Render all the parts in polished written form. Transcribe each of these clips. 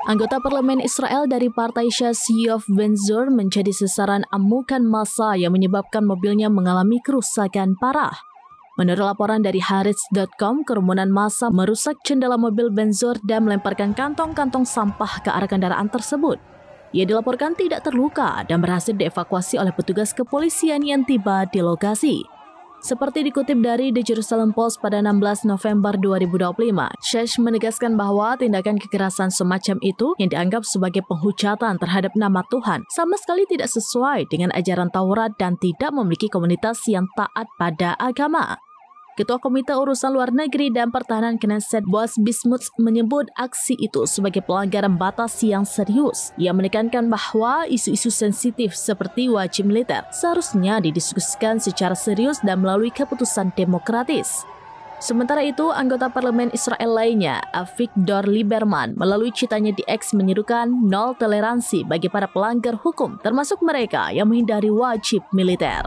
Anggota parlemen Israel dari partai Shas Yoav Ben-Zur menjadi sasaran amukan massa yang menyebabkan mobilnya mengalami kerusakan parah. Menurut laporan dari Haaretz.com, kerumunan massa merusak jendela mobil Ben-Zur dan melemparkan kantong-kantong sampah ke arah kendaraan tersebut. Ia dilaporkan tidak terluka dan berhasil dievakuasi oleh petugas kepolisian yang tiba di lokasi. Seperti dikutip dari The Jerusalem Post pada 16 November 2025, Shesh menegaskan bahwa tindakan kekerasan semacam itu yang dianggap sebagai penghujatan terhadap nama Tuhan sama sekali tidak sesuai dengan ajaran Taurat dan tidak memiliki komunitas yang taat pada agama. Ketua Komite Urusan Luar Negeri dan Pertahanan Knesset Boaz Bismuth menyebut aksi itu sebagai pelanggaran batas yang serius. Ia menekankan bahwa isu-isu sensitif seperti wajib militer seharusnya didiskusikan secara serius dan melalui keputusan demokratis. Sementara itu, anggota parlemen Israel lainnya, Avigdor Lieberman, melalui cuitannya di X menyerukan nol toleransi bagi para pelanggar hukum, termasuk mereka yang menghindari wajib militer.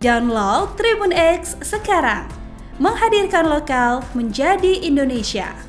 Download Tribun X sekarang, menghadirkan lokal menjadi Indonesia.